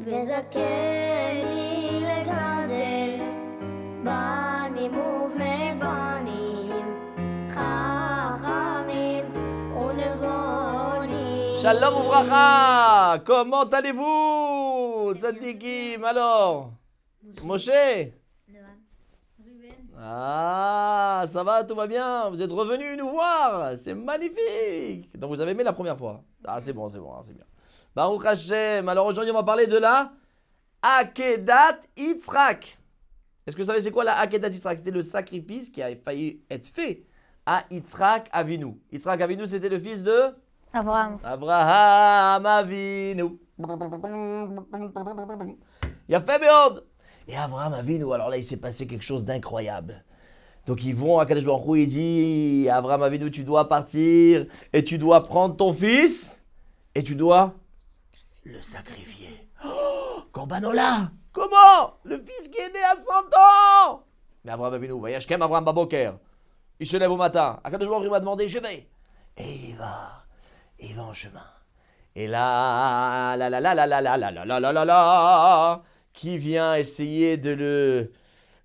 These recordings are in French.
וזכני לגדל בנים ובני בנים חכמים ונבונים. Shalom ouvracha. Comment allez-vous, Tzadikim? Alors, Moshe? Ah, ça va, tout va bien. Vous êtes revenus nous voir. C'est magnifique. Donc, vous avez aimé la première fois. Ah, c'est bon, c'est bien. Baruch Hashem. Alors, aujourd'hui, on va parler de la Akedat Yitzhak. Est-ce que vous savez c'est quoi la Akedat Yitzhak? C'était le sacrifice qui a failli être fait à Yitzhak Avinu. Yitzhak Avinu, c'était le fils de Abraham. Abraham Avinu. Il a fait Béod. Et Abraham Avinu, alors là, il s'est passé quelque chose d'incroyable. Donc ils vont à Kadosh Baruch Hu, il dit, Abraham Avinu, tu dois partir et tu dois prendre ton fils et tu dois le sacrifier. Oh, Corbanola, comment? Le fils qui est né à 100 ans. Mais Abraham Avinu, voyage Kem Abraham Baboker. Il se lève au matin. À Kadosh Baruch Hu, il m'a demandé, je vais. Et il va en chemin. Et là, qui vient essayer de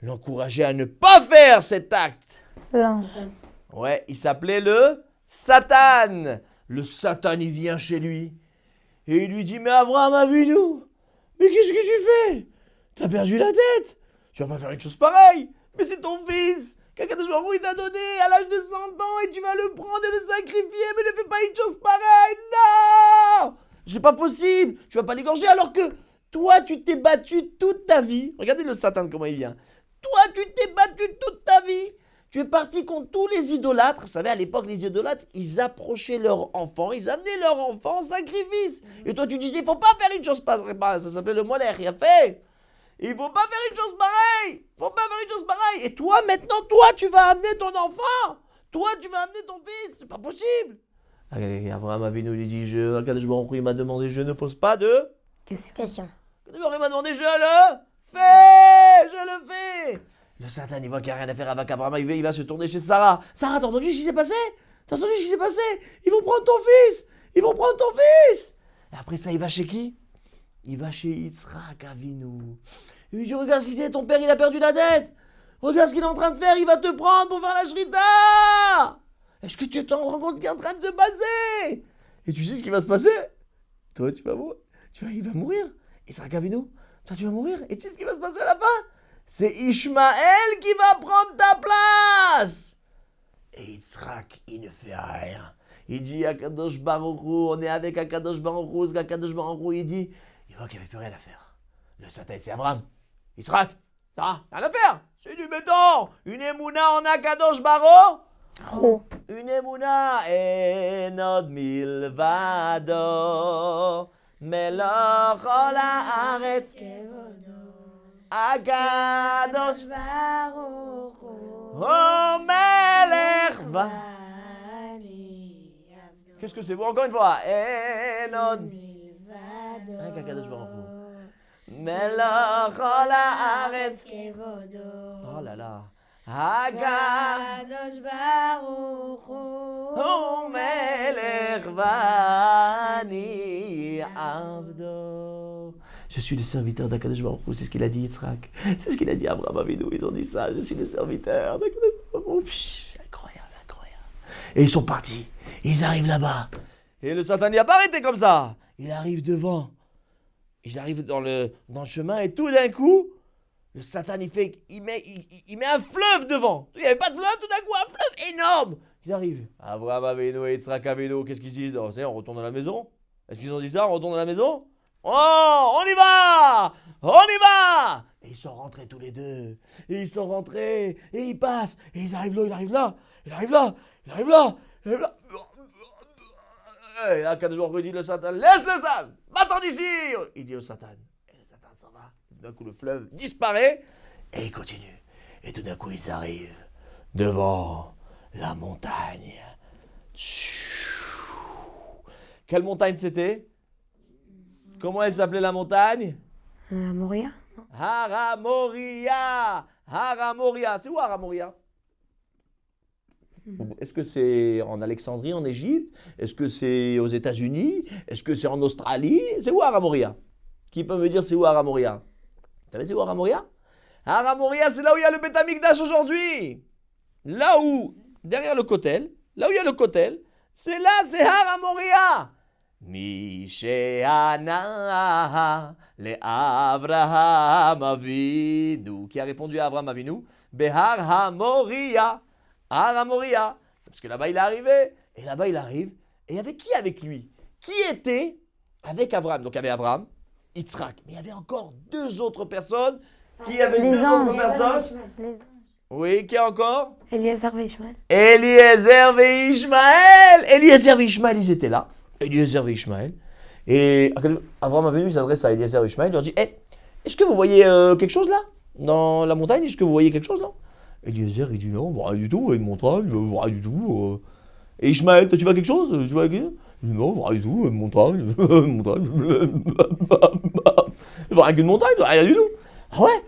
l'encourager à ne pas faire cet acte. L'ange. Ouais, il s'appelait le Satan. Le Satan, il vient chez lui. Et il lui dit, mais Abraham Avinu, mais qu'est-ce que tu fais? T'as perdu la tête. Tu vas pas faire une chose pareille. Mais c'est ton fils qu'Akadosh Baruch Hu, il t'a donné à l'âge de 100 ans et tu vas le prendre et le sacrifier. Mais ne fais pas une chose pareille. Non! C'est pas possible. Tu vas pas l'égorger alors que toi, tu t'es battu toute ta vie. Regardez le Satan, comment il vient. Toi, tu t'es battu toute ta vie. Tu es parti contre tous les idolâtres. Vous savez, à l'époque, les idolâtres, ils approchaient leurs enfants, ils amenaient leurs enfants en sacrifice. Et toi, tu disais, il ne faut pas faire une chose pareille. Ça s'appelait le molech, il a fait. Il ne faut pas faire une chose pareille. Il ne faut pas faire une chose pareille. Et toi, maintenant, tu vas amener ton enfant. Toi, tu vas amener ton fils. C'est pas possible. Abraham Avinu lui dit, Akadosh Baruch Hu, il m'a demandé, je ne pose pas de Question. Akadosh Baruch Hu m'a demandé, je le fais. Le Satan, il voit qu'il n'y a rien à faire avec Abraham, il va se tourner chez Sarah. Sarah, t'as entendu ce qui s'est passé? Ils vont prendre ton fils. Et après ça, il va chez qui? Il va chez Yitzhak Avinu. Il lui dit, regarde ce qu'il dit, ton père, il a perdu la tête. Regarde ce qu'il est en train de faire, il va te prendre pour faire la shrita. Est-ce que tu te rends compte ce qui est en train de se passer? Et tu sais ce qui va se passer? Toi, tu vas mourir. Il va mourir. Yitzhak Avinu, toi, tu vas mourir. Et tu sais ce qui va se passer à la fin? C'est Ishmaël qui va prendre ta place. Et Yitzhak, il ne fait rien. Il dit à Kadosh Baruch Hu, on est avec Akadosh Baruch Hu, Akadosh Baruch Hu, il voit qu'il n'y avait plus rien à faire. Le Satan, c'est Abraham. Yitzhak, ça, rien à faire. C'est du béton. Une émouna en Akadosh Baruch Hu. Une émouna enod milvado. Melech ol haaretz. Akadosh Baruch Hu Oh Melech va. Qu'est-ce que c'est vous encore une fois? Enod Akadosh Baruch Hu Melech ol haaretz. Oh là là. Akadosh Baruch Oh Melech vani avdo. Je suis le serviteur d'Akadosh Baruch Hu, c'est ce qu'il a dit Yitzhak. C'est ce qu'il a dit à Abraham Avinu, ils ont dit ça, je suis le serviteur d'Akadosh Baruch Hu. C'est incroyable. Et ils sont partis, ils arrivent là-bas. Et le Satan n'a pas arrêté comme ça. Il arrive devant. Ils arrivent dans le chemin et tout d'un coup, le Satan il met un fleuve devant. Il n'y avait pas de fleuve, tout d'un coup un fleuve énorme. Ils arrivent. Abraham Avinu et Yitzhak Avinu, qu'est-ce qu'ils disent? Oh, c'est on retourne à la maison. Est-ce qu'ils ont dit ça? On retourne à la maison? Oh, on y va! Et ils sont rentrés tous les deux. Et ils passent. Et ils arrivent là. Et là, Akadosh Baruch Hu dit le Satan, laisse le Satan, va-t'en d'ici. Il dit au Satan. Et le Satan s'en va. Et tout d'un coup, le fleuve disparaît. Et il continue. Et tout d'un coup, ils arrivent devant la montagne. Quelle montagne c'était? Comment elle s'appelait la montagne? Moria. Haramoria. C'est où Haramoria? Est-ce que c'est en Alexandrie, en Égypte? Est-ce que c'est aux États-Unis? Est-ce que c'est en Australie? C'est où Haramoria? Qui peut me dire c'est où Har HaMoria? Vous savez c'est où Har HaMoria? Har HaMoria, c'est là où il y a le Beth Amikdash aujourd'hui. Là où, derrière le kotel, là où il y a le kotel, c'est là, c'est Har HaMoria. Mishéana le Avraham Avinu. Qui a répondu à Avraham Avinu? Behar HaMoria. Har HaMoria. Parce que là-bas il est arrivé. Et là-bas il arrive. Et il y avait qui avec lui? Qui était avec Abraham? Donc il y avait Abraham, Yitzhak. Mais il y avait encore deux autres personnes. Qui avait Les deux anges. autres personnes? Les... Oui, qui encore? Eliezer et Ishmael. Eliezer et Ishmael. Eliezer et Ishmael, ils étaient là. Eliezer et Ishmael. Et Abraham a venu, il s'adresse à Eliezer et Ishmael. Il leur dit, est-ce que vous voyez quelque chose là? Dans la montagne, est-ce que vous voyez quelque chose là? Eliezer, il dit non, rien du tout, une montagne, rien du tout. Et Ishmael, toi tu vois quelque chose? Tu vois quelque chose? Il dit non, rien du tout, une montagne, une montagne. Rien qu'une montagne, rien du tout. Ah ouais?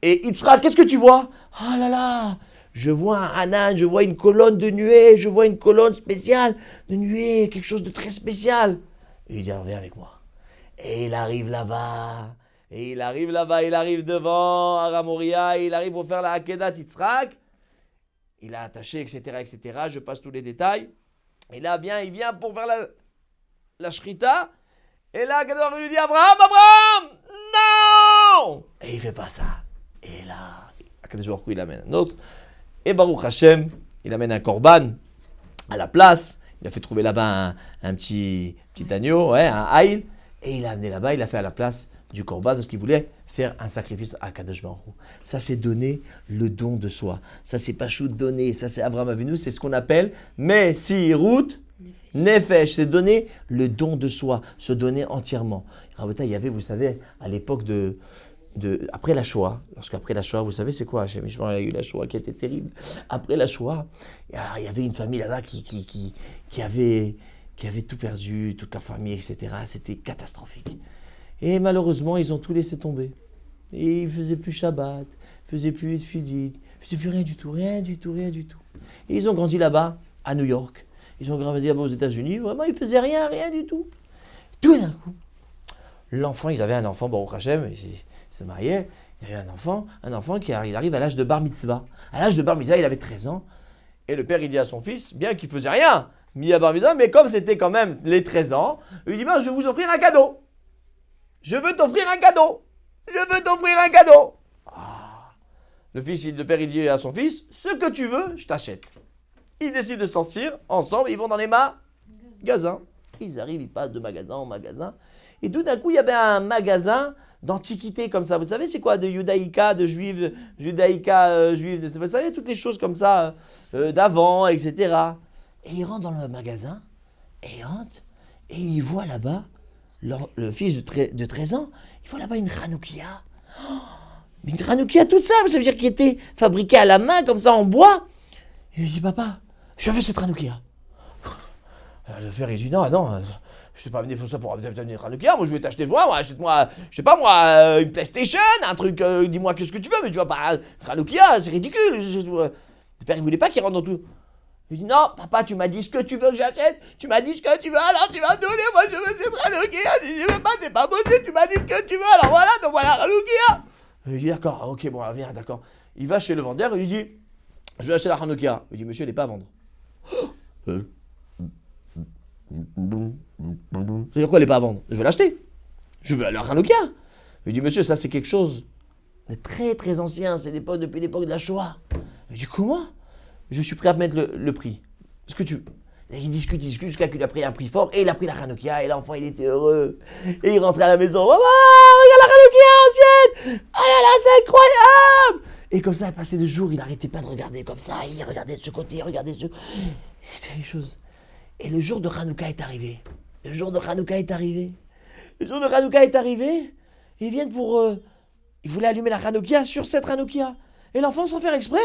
Et Yitzhak, qu'est-ce que tu vois? Ah là là, je vois un Hanan, je vois une colonne de nuée, je vois une colonne spéciale de nuée, quelque chose de très spécial. Et il dit, alors viens avec moi. Et il arrive là-bas, il arrive devant Har HaMoria, il arrive pour faire la Akedat Yitzhak. Il a attaché, etc., etc. Je passe tous les détails. Et là, bien, il vient pour faire la shrita. Et là, Kadosh lui dit, Abraham, non! Et il fait pas ça. Et là, Kadosh Baruch Hu, il amène un autre. Et Baruch Hashem, il amène un korban à la place. Il a fait trouver là-bas un petit agneau, ouais, un haïl. Et il l'a amené là-bas, il l'a fait à la place du korban parce qu'il voulait faire un sacrifice à Kadosh Baruch Hu. Ça, c'est donner le don de soi. Ça, c'est pas chou donner. Ça, c'est Abraham Avinu. C'est ce qu'on appelle Messirut Nefesh. C'est donner le don de soi, se donner entièrement. Il y avait, vous savez, à l'époque après la Shoah, après la Shoah, vous savez c'est quoi? Il y a eu la Shoah qui était terrible. Après la Shoah, il y avait une famille là-bas qui avait tout perdu, toute la famille, etc. C'était catastrophique. Et malheureusement, ils ont tout laissé tomber. Et ils ne faisaient plus Shabbat, ils ne faisaient plus Fidit, ils ne faisaient plus rien du tout. Et ils ont grandi là-bas, à New York. Ils ont grandi là-bas aux États-Unis. Vraiment, ils ne faisaient rien du tout. Tout d'un coup, l'enfant, ils avaient un enfant, Baruch Hashem, ils se mariaient. Il y avait un enfant qui arrive à l'âge de bar mitzvah. À l'âge de bar mitzvah, il avait 13 ans. Et le père, il dit à son fils, bien qu'il ne faisait rien, mis à bar mitzvah, mais comme c'était quand même les 13 ans, il dit, je vais vous offrir un cadeau. Je veux t'offrir un cadeau. Le père, il dit à son fils, ce que tu veux, je t'achète. Ils décident de sortir ensemble, ils vont dans les magasins. Ils arrivent, ils passent de magasin en magasin. Et tout d'un coup, il y avait un magasin d'antiquité comme ça. Vous savez, c'est quoi? De judaïka, de juive, juive. Vous savez, toutes les choses comme ça, d'avant, etc. Et ils rentrent dans le magasin, et ils voient là-bas, le fils de 13 ans, il voit là-bas une Hanoukia. Une Hanoukia toute simple, ça veut dire qu'elle était fabriquée à la main, comme ça, en bois. Et il dit, papa, je veux cette Hanoukia. Le père, il dit, non, je t'ai pas venu pour ça pour obtenir une Hanoukia, moi je vais t'acheter moi, achète-moi, je sais pas moi, une PlayStation, un truc, dis-moi qu'est-ce que tu veux, mais tu vois pas, Hanoukia, c'est ridicule. Le père, il voulait pas qu'il rentre dans tout. Il dit, non, papa, tu m'as dit ce que tu veux que j'achète, tu m'as dit ce que tu veux, alors tu vas me donner, moi je veux cette Hanoukia. Il dit, papa, c'est pas possible, tu m'as dit ce que tu veux, alors voilà, donc voilà Hanoukia. Il dit, d'accord, ok, bon, viens, d'accord. Il va chez le vendeur, il lui dit, je vais acheter la Hanoukia. Il dit, monsieur, elle n'est pas à vendre. C'est-à-dire quoi, elle n'est pas à vendre? Je vais l'acheter. Je veux la Hanoukia. Il dit, monsieur, ça c'est quelque chose de très très ancien, c'est depuis l'époque de la Shoah. Il dit, comment? Je suis prêt à mettre le prix. Ce que tu veux. Et il discute jusqu'à qu'il a pris un prix fort et il a pris la Hanoukia et l'enfant il était heureux. Et il rentrait à la maison. Maman, regarde la Hanoukia ancienne! Ah là là, c'est incroyable! Et comme ça, passé de jours, il n'arrêtait pas de regarder comme ça. Il regardait de ce côté, il regardait de ce côté. C'était les choses. Et le jour de Hanouka est arrivé. Ils viennent pour... ils voulaient allumer la Hanoukia sur cette Hanoukia. Et l'enfant, sans faire exprès,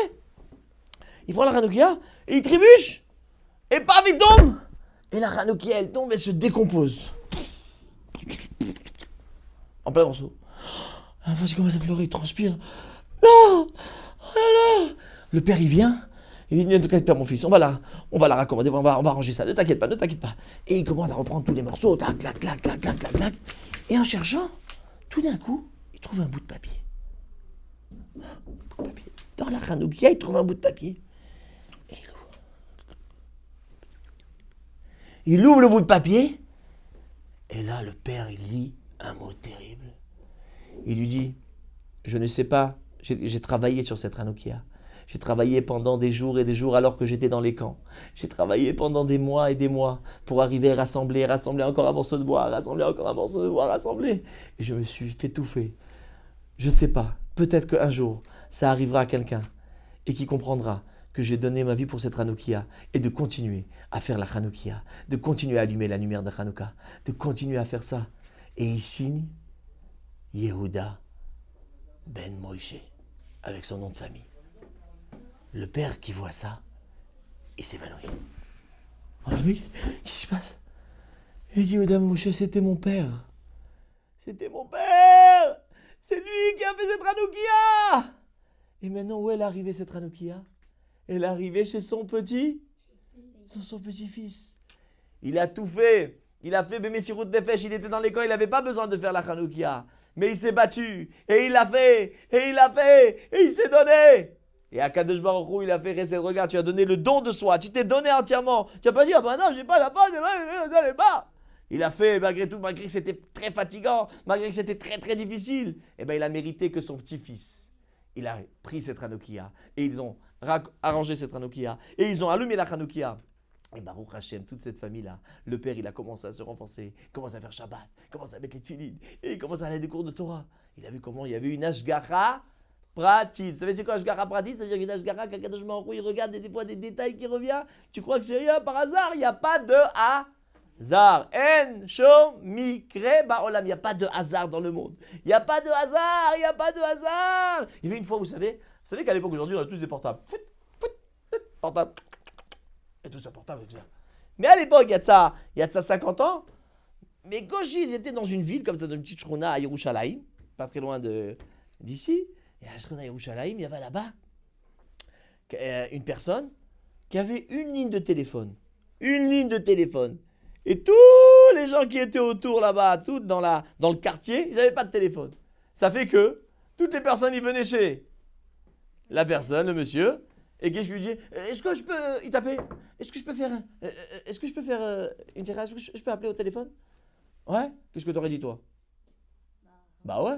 il prend la Hanoukia et il trébuche. Et paf, il tombe. Et la Hanoukia, elle tombe et se décompose. En plein morceau. L'enfant, il commence à pleurer, il transpire. Non! Oh là là! Le père, il vient. Il dit, ne t'inquiète pas, mon fils, on va la raccommoder, on va ranger ça, ne t'inquiète pas. Et il commence à reprendre tous les morceaux, clac. Et en cherchant, Tout d'un coup, il trouve un bout de papier. Dans la Hanoukia, il trouve un bout de papier. Et il ouvre. Il ouvre le bout de papier. Et là, le père, il lit un mot terrible. Il lui dit, je ne sais pas, j'ai travaillé sur cette Hanoukia. J'ai travaillé pendant des jours et des jours alors que j'étais dans les camps. J'ai travaillé pendant des mois et des mois pour arriver à rassembler encore un morceau de bois, rassembler encore un morceau de bois, rassembler. Et je me suis fait étouffer. Je ne sais pas, peut-être qu'un jour, ça arrivera à quelqu'un et qui comprendra que j'ai donné ma vie pour cette Hanoukia et de continuer à faire la Hanoukia, de continuer à allumer la lumière de Hanouka, de continuer à faire ça. Et il signe Yehuda Ben Moïse avec son nom de famille. Le père qui voit ça, il s'évanouit. Oh oui, qu'est-ce qui se passe? Il dit, Yehuda Ben Moïse, c'était mon père. C'était mon père. C'est lui qui a fait cette Hanoukia. Et maintenant, où est arrivée cette Hanoukia? Elle est arrivée chez son petit-fils. Il a tout fait. Il a fait Bémessirut Nefesh. Il était dans les camps. Il n'avait pas besoin de faire la Hanoukia. Mais il s'est battu. Et il l'a fait. Et il l'a fait. Et il s'est donné. Et à Kadosh Baruch Hu, il a fait Chesed. Regarde, tu as donné le don de soi. Tu t'es donné entièrement. Tu n'as pas dit, ah ben non, j'ai pas la panne. N'allez pas. Il a fait, malgré tout, malgré que c'était très fatigant, malgré que c'était très très difficile. Et ben il a mérité que son petit-fils, il a pris cette Hanoukia. Et ils ont arrangé cette Hanoukia. Et ils ont allumé la Hanoukia. Et Baruch Hashem, toute cette famille-là, le père, il a commencé à se renforcer, il commence à faire Shabbat, il commence à mettre les tefilines, et il commence à aller à des cours de Torah. Il a vu comment il y avait une Ashgara pratique. Vous savez c'est quoi Ashgara pratique? Ça veut dire qu'une Ashgara, qu'Akadosh Baruch Hu, il regarde des fois des détails qui reviennent. Tu crois que c'est rien par hasard? Il n'y a pas de hasard. En, shom, mikre, ba'olam. Il n'y a pas de hasard dans le monde. Il n'y a pas de hasard, il n'y a pas de hasard. Il y avait une fois, vous savez qu'à l'époque, aujourd'hui, on a tous des portables. Portable. Et tout ça portable. Mais à l'époque, il y a de ça 50 ans. Mais quand ils étaient dans une ville, comme ça, dans une petite shrona à Yerushalayim, pas très loin d'ici, et à la shrona à Yerushalayim, il y avait là-bas une personne qui avait une ligne de téléphone. Une ligne de téléphone. Et tous les gens qui étaient autour là-bas, tous dans le quartier, ils n'avaient pas de téléphone. Ça fait que toutes les personnes, ils venaient chez la personne, le monsieur. Et qu'est-ce qu'il lui dit? Est-ce que je peux... Il tapait. Est-ce que je peux faire... une série? Est-ce que je peux appeler au téléphone? Ouais? Qu'est-ce que t'aurais dit, toi? Bah ouais.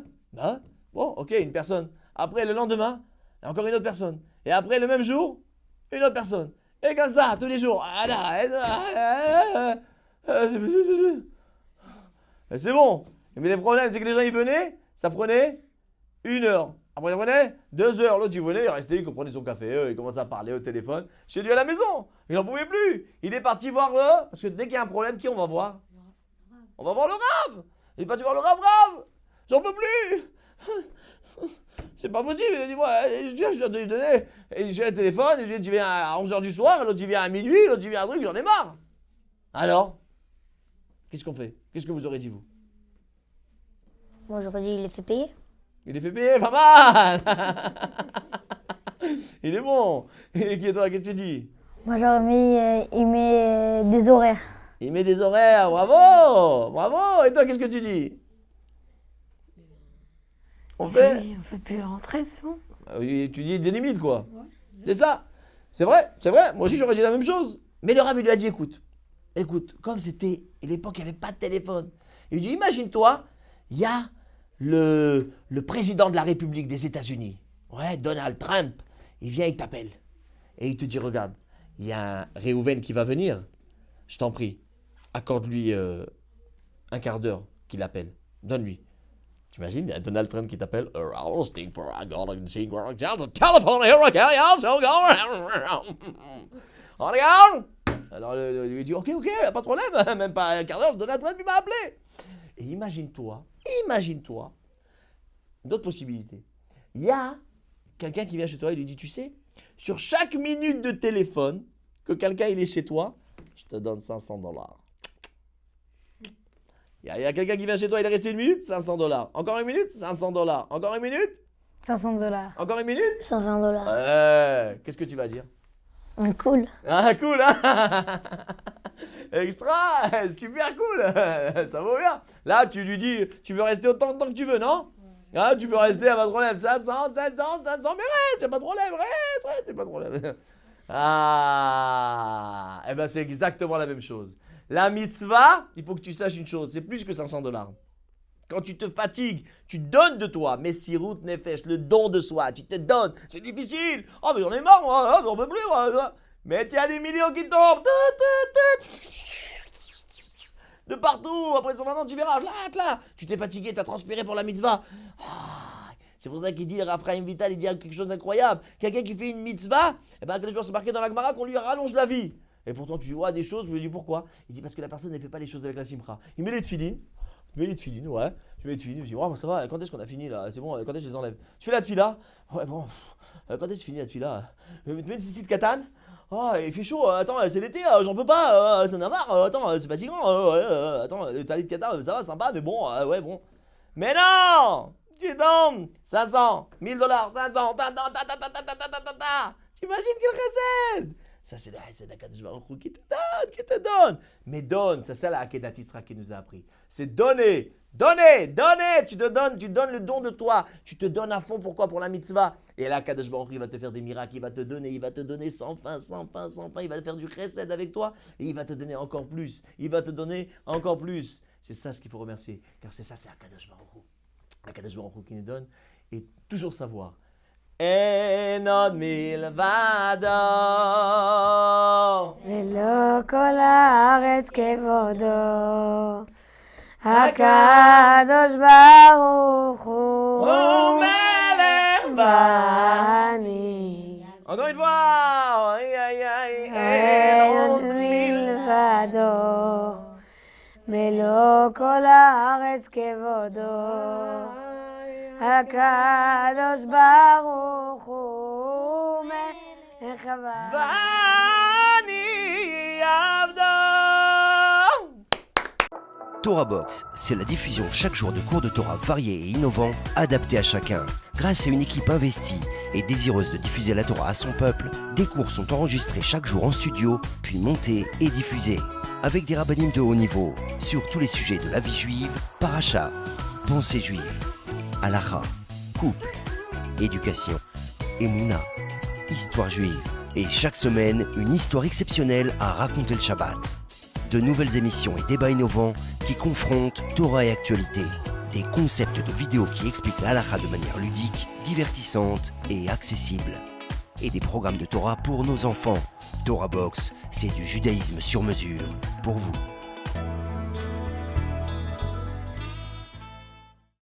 Bon, ok, une personne. Après, le lendemain, encore une autre personne. Et après, le même jour, une autre personne. Et comme ça, tous les jours. C'est bon. Mais le problème, c'est que les gens, ils venaient, ça prenait 1 heure. Après, il prenait 2 heures. L'autre, il venait, il restait, il prenait son café, il commençait à parler au téléphone. Chez lui à la maison. Il n'en pouvait plus. Il est parti voir le... Parce que dès qu'il y a un problème, qui on va voir? On va voir le Rav. Il est parti voir le Rav. J'en peux plus. C'est pas possible. Il a dit, moi, je dois lui donner. Et j'ai un téléphone, et je lui ai dit, tu viens à 11h du soir, l'autre, il vient à minuit, l'autre, il vient à un truc, j'en ai marre. Alors, qu'est-ce qu'on fait? Qu'est-ce que vous aurez dit, vous? Moi, j'aurais dit, il les fait payer. Il est fait payer, pas mal. Il est bon. Et toi, qu'est-ce que tu dis? Moi, j'aurais mis, il met des horaires. Il met des horaires, bravo. Et toi, qu'est-ce que tu dis? On fait plus rentrer, c'est bon. Tu dis des limites, quoi. Ouais. C'est ça. C'est vrai. Moi aussi, j'aurais dit la même chose. Mais le Rav, il lui a dit, écoute, comme c'était à l'époque, il n'y avait pas de téléphone. Il lui dit, imagine-toi, il y a le président de la République des États-Unis, ouais, Donald Trump, il vient, il t'appelle. Et il te dit, regarde, il y a un Réhouven qui va venir, je t'en prie, accorde-lui un quart d'heure qu'il appelle, donne-lui. T'imagines, il y a Donald Trump qui t'appelle, alors il dit, ok, pas de problème, même pas un quart d'heure, Donald Trump il m'a appelé. Et imagine-toi, d'autres possibilités. Il y a quelqu'un qui vient chez toi, il lui dit, tu sais, sur chaque minute de téléphone que quelqu'un il est chez toi, je te donne $500. Il y a quelqu'un qui vient chez toi, il est resté 1 minute, $500. Encore 1 minute, $500. Encore 1 minute, $500. encore 1 minute, $500. qu'est-ce que tu vas dire? Cool. Ah, cool, hein. Extra, super cool, ça vaut bien. Là, tu lui dis, tu veux rester autant de temps que tu veux, non? Ah, tu peux rester, pas de problème. 500, mais reste, c'est pas de problème, reste, c'est pas de problème. Ah, eh ben c'est exactement la même chose. La mitzvah, il faut que tu saches une chose, c'est plus que $500. Quand tu te fatigues, tu donnes de toi. Messirut nefesh, le don de soi, tu te donnes. C'est difficile. Oh, mais j'en ai marre, moi, j'en peux plus, moi. Mais il y a des millions qui tombent. De partout. Après, maintenant, tu verras. Là. Tu t'es fatigué, tu as transpiré pour la mitzvah. Ah, c'est pour ça qu'il dit, Raphaël Vital, il dit quelque chose d'incroyable. Quelqu'un qui fait une mitzvah, eh ben, quel jour c'est marqué dans la Gemara qu'on lui rallonge la vie. Et pourtant, tu vois des choses, je lui dis pourquoi. Il dit parce que la personne ne fait pas les choses avec la simcha. Il met les tefilines. Tu mets les tefilines, ouais. Tu mets les tefilines, je dis, oh, ça va, quand est-ce qu'on a fini là? C'est bon, quand est-ce que je les enlève? Tu fais la tefila? Ouais, bon, quand est-ce que fini la tefila? Tu mets une petite katane? Oh, il fait chaud, attends, c'est l'été, j'en peux pas, ça en a marre, attends, c'est fatigant, attends, le talit de katane, ça va, sympa, mais bon, ouais, bon. Mais non! Tu tombes 500, $1000, 500, tu imagines quelle recette? Ça, c'est l'Akadosh Baruch Hu qui te donne. Mais donne, c'est ça la Akedat Yitzhak qui nous a appris. C'est donner. Tu donnes le don de toi. Tu te donnes à fond, pourquoi? Pour la mitzvah. Et là, Akadosh Baruch Hu, il va te faire des miracles, il va te donner sans fin. Il va te faire du chesed avec toi et il va te donner encore plus. C'est ça ce qu'il faut remercier. Car c'est ça, c'est Akadosh Baruch Hu. Akadosh Baruch Hu qui nous donne et toujours savoir. אין עוד מלבדו. ולא כל הארץ כבודו. הקדוש ברוך הוא מלך ואני. Encore une fois. אין עוד מלבדו. ולא כל הארץ כבודו. הקדוש ברוך הוא מלך ואני עבדו. Torah Box, c'est la diffusion chaque jour de cours de Torah variés et innovants, adaptés à chacun. Grâce à une équipe investie et désireuse de diffuser la Torah à son peuple, des cours sont enregistrés chaque jour en studio, puis montés et diffusés. Avec des rabbinim de haut niveau, sur tous les sujets de la vie juive, paracha, pensée juive, halakha, couple, éducation, émouna, histoire juive. Et chaque semaine, une histoire exceptionnelle à raconter le Shabbat. De nouvelles émissions et débats innovants qui confrontent Torah et actualité. Des concepts de vidéos qui expliquent la halakha de manière ludique, divertissante et accessible. Et des programmes de Torah pour nos enfants. Torah Box, c'est du judaïsme sur mesure pour vous.